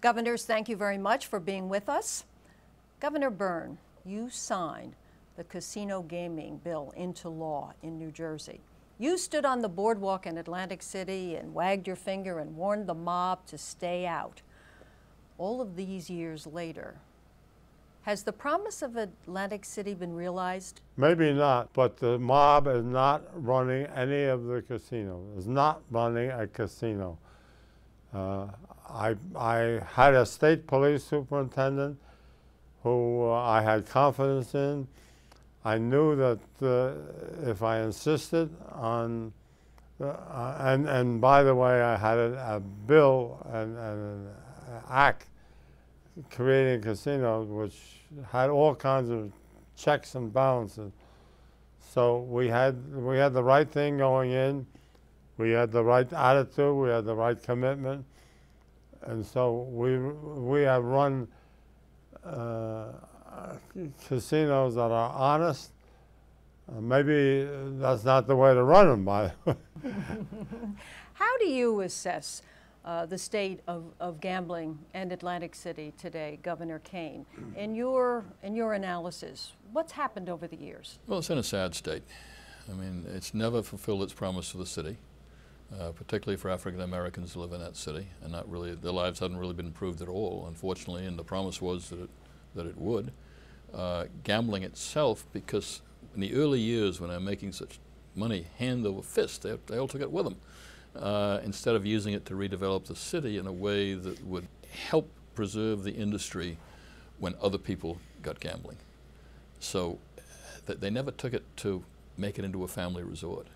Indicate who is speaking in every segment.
Speaker 1: Governors, thank you very much for being with us. Governor Byrne, you signed the casino gaming bill into law in New Jersey. You stood on the boardwalk in Atlantic City and wagged your finger and warned the mob to stay out. All of these years later, has the promise of Atlantic City been realized?
Speaker 2: Maybe not, but the mob is not running any of the casinos. It's not running a casino. I had a state police superintendent who I had confidence in. I knew that if I insisted on, and by the way, I had a bill and an act creating casinos which had all kinds of checks and balances. So we had the right thing going in. We had the right attitude. We had the right commitment. And so we have run casinos that are honest. Maybe that's not the way to run them, by the way.
Speaker 1: How do you assess the state of gambling in Atlantic City today, Governor Kean? In your analysis, what's happened over the years?
Speaker 3: Well, it's in a sad state. I mean, it's never fulfilled its promise to the city, particularly for African Americans who live in that city, and not really, their lives haven't really been improved at all, unfortunately, and the promise was that it would. Gambling itself, because in the early years when they're making such money hand over fist, they all took it with them. Instead of using it to redevelop the city in a way that would help preserve the industry when other people got gambling. So they never took it to make it into a family resort.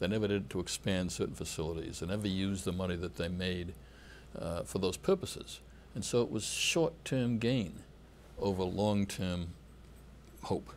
Speaker 3: They never did it to expand certain facilities. They never used the money that they made for those purposes. And so it was short-term gain over long-term hope.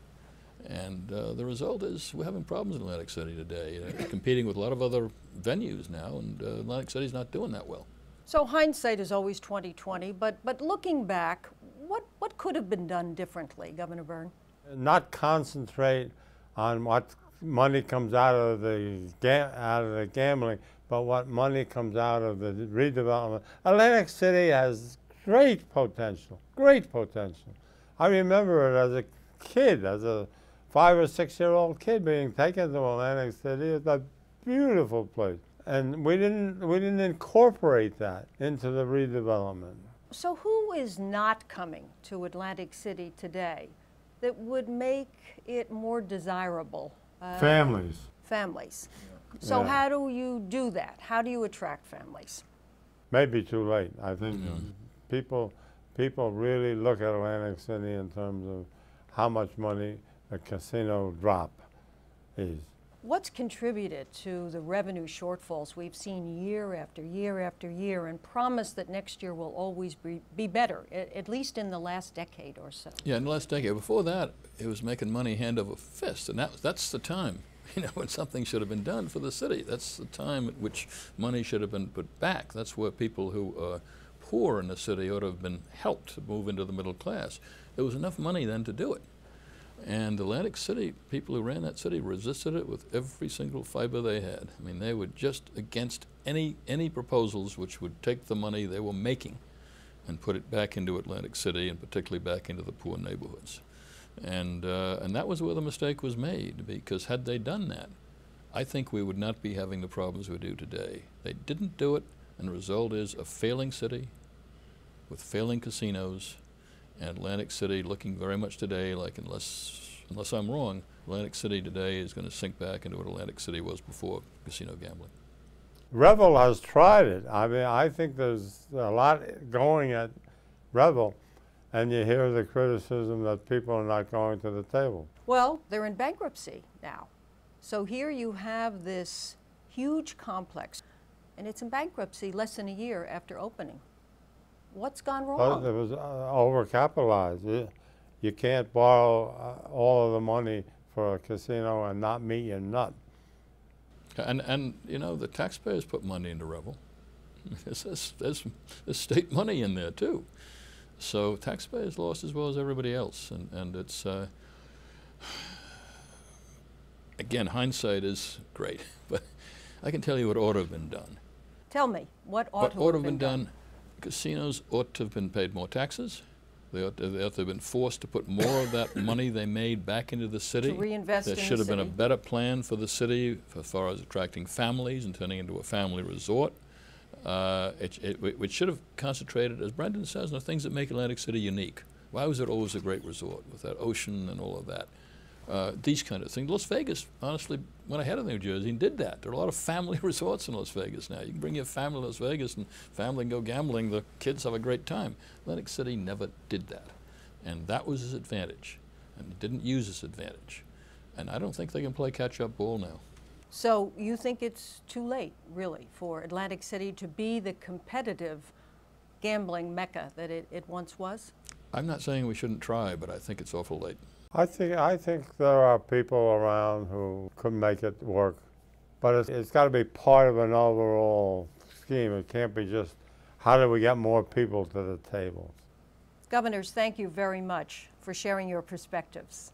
Speaker 3: And the result is we're having problems in Atlantic City today, competing with a lot of other venues now, and Atlantic City's not doing that well.
Speaker 1: So hindsight is always 20/20, but looking back, what could have been done differently, Governor Byrne?
Speaker 2: Not concentrate on what money comes out of the gambling, but what money comes out of the redevelopment. Atlantic City has great potential, great potential. I remember it as a kid, as a 5 or 6 year old kid being taken to Atlantic City. It's a beautiful place. And we didn't incorporate that into the redevelopment.
Speaker 1: So who is not coming to Atlantic City today that would make it more desirable?
Speaker 2: Families.
Speaker 1: Families. So how do you do that? How do you attract families?
Speaker 2: Maybe too late. I think people really look at Atlantic City in terms of how much money a casino drop is.
Speaker 1: What's contributed to the revenue shortfalls we've seen year after year after year, and promise that next year will always be better, at least in the last decade or so?
Speaker 3: Yeah, in the last decade. Before that, it was making money hand over fist, and that's the time, when something should have been done for the city. That's the time at which money should have been put back. That's where people who are poor in the city ought to have been helped to move into the middle class. There was enough money then to do it. And Atlantic City, people who ran that city resisted it with every single fiber they had. I mean, they were just against any proposals which would take the money they were making and put it back into Atlantic City, and particularly back into the poor neighborhoods. And that was where the mistake was made, because had they done that, I think we would not be having the problems we do today. They didn't do it, and the result is a failing city with failing casinos, and Atlantic City looking very much today like, unless I'm wrong, Atlantic City today is going to sink back into what Atlantic City was before casino gambling.
Speaker 2: Revel has tried it. I mean, I think there's a lot going at Revel, and you hear the criticism that people are not going to the table.
Speaker 1: Well, they're in bankruptcy now. So here you have this huge complex, and it's in bankruptcy less than a year after opening. What's gone wrong?
Speaker 2: Well, it was overcapitalized. You can't borrow all of the money for a casino and not meet your nut.
Speaker 3: And the taxpayers put money into Revel. There's state money in there too. So taxpayers lost as well as everybody else. And it's, again, hindsight is great, but I can tell you what ought to have been done.
Speaker 1: Tell me, what ought to have been done?
Speaker 3: casinos ought to have been paid more taxes. They ought to have been forced to put more of that money they made back into the city.
Speaker 1: To reinvest in the
Speaker 3: There should have been a
Speaker 1: city.
Speaker 3: better plan for the city as far as attracting families and turning into a family resort. It should have concentrated, as Brendan says, on the things that make Atlantic City unique. Why was it always a great resort with that ocean and all of that? These kind of things. Las Vegas, honestly, went ahead of New Jersey and did that. There are a lot of family resorts in Las Vegas now. You can bring your family to Las Vegas and family can go gambling. The kids have a great time. Atlantic City never did that. And that was his advantage. And it didn't use his advantage. And I don't think they can play catch-up ball now.
Speaker 1: So you think it's too late, really, for Atlantic City to be the competitive gambling mecca that it once was?
Speaker 3: I'm not saying we shouldn't try, but I think it's awful late.
Speaker 2: I think there are people around who could make it work, but it's got to be part of an overall scheme. It can't be just how do we get more people to the table.
Speaker 1: Governors, thank you very much for sharing your perspectives.